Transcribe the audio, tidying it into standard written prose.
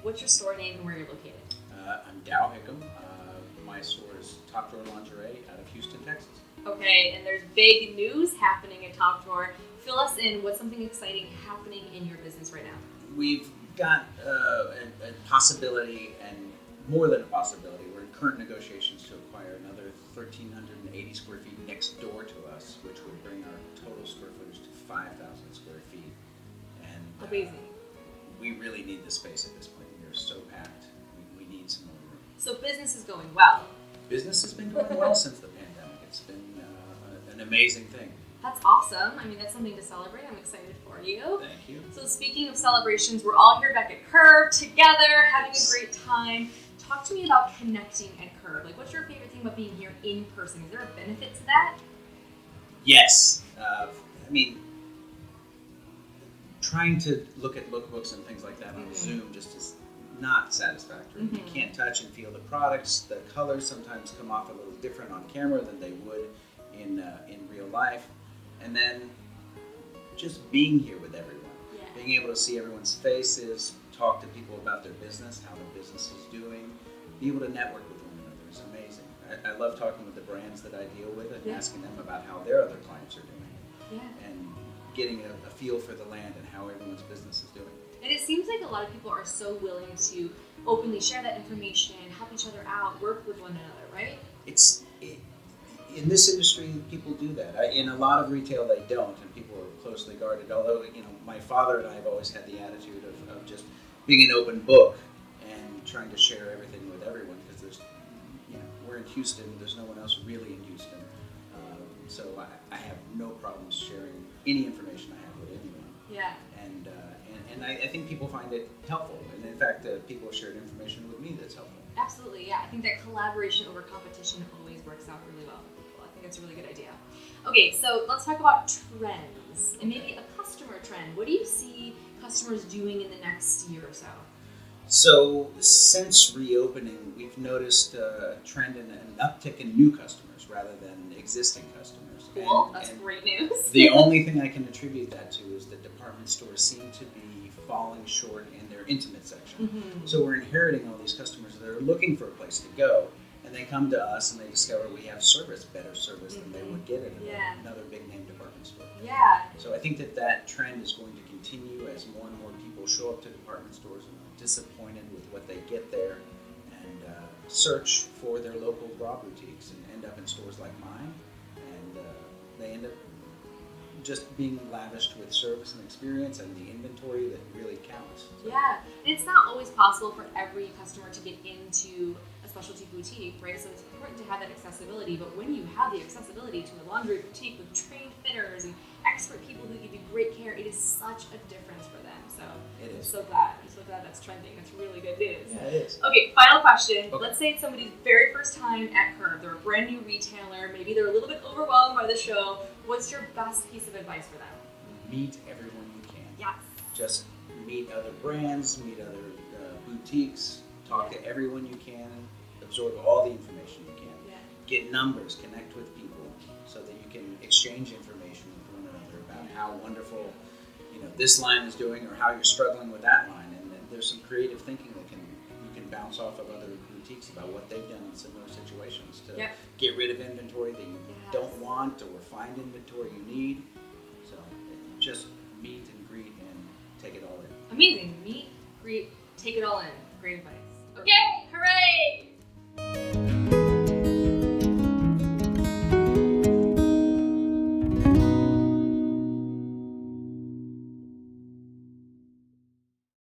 What's your store name and where you're located? I'm Dow Hickman. My store is Top Drawer Lingerie out of Houston, Texas. Okay, and there's big news happening at Top Drawer. Fill us in. What's something exciting happening in your business right now? We've got a possibility, and more than a possibility, we're in current negotiations to acquire another 1,380 square feet next door to us, which would bring our total square footage to 5,000 square feet. And amazing. We really need the space at this point. We're so packed. We need some more room. So business is going well. Business has been going well since the pandemic. It's been an amazing thing. That's awesome. I mean, that's something to celebrate. I'm excited for you. Thank you. So speaking of celebrations, we're all here back at Curve together, having a great time. Talk to me about connecting at Curve. Like, what's your favorite thing about being here in person? Is there a benefit to that? Yes. I mean, trying to look at lookbooks and things like that on Zoom just is not satisfactory. You can't touch and feel the products. The colors sometimes come off a little different on camera than they would in real life. And then just being here with everyone, being able to see everyone's faces, talk to people about their business, how their business is doing, be able to network with one another is amazing. I love talking with the brands that I deal with and asking them about how their other clients are doing, and getting a feel for the land and how everyone's business is doing. And it seems like a lot of people are so willing to openly share that information, help each other out, work with one another, right? In this industry, people do that. In a lot of retail, they don't, and people are closely guarded. Although, my father and I have always had the attitude of just being an open book and trying to share everything with everyone, because there's, we're in Houston. There's no one else really in Houston, so I have no problems sharing any information I have with anyone. Yeah. And I think people find it helpful, and in fact, people have shared information with me that's helpful. Absolutely, yeah. I think that collaboration over competition always works out really well for people. I think that's a really good idea. Okay, so let's talk about trends, and maybe a customer trend. What do you see customers doing in the next year or so? So since reopening, we've noticed a trend in an uptick in new customers rather than existing customers. Cool, that's great news. The only thing I can attribute that to is that department stores seem to be falling short in their intimate section. So we're inheriting all these customers that are looking for a place to go, and they come to us and they discover we have better service than they would get at another big name department store. Yeah. So I think that trend is going to continue as more and more people show up to department stores and are disappointed with what they get there, and search for their local bra boutiques and end up in stores like mine, and they end up just being lavished with service and experience and the inventory that really counts. So. Yeah, and it's not always possible for every customer to get into a specialty boutique, right? So it's important to have that accessibility, but when you have the accessibility to a laundry boutique with trained fitters and expert people who give you great care, it is such a difference for them. So it is. I'm so glad that's trending. That's really good news. Yeah, it is. Okay, final question. Okay. Let's say it's somebody's very first time at Curve. They're a brand new retailer. Maybe they're a little bit overwhelmed by the show. What's your best piece of advice for them? Meet everyone you can. Yes. Just meet other brands, meet other boutiques, talk to everyone you can, absorb all the information you can. Yeah. Get numbers, connect with people so that you can exchange information with one another about how wonderful this line is doing, or how you're struggling with that line. And then there's some creative thinking that you can bounce off of other boutiques about what they've done in similar situations to get rid of inventory that you don't want, or find inventory you need. So just meet and greet and take it all in. Amazing. Meet, greet, take it all in. Great advice. Okay.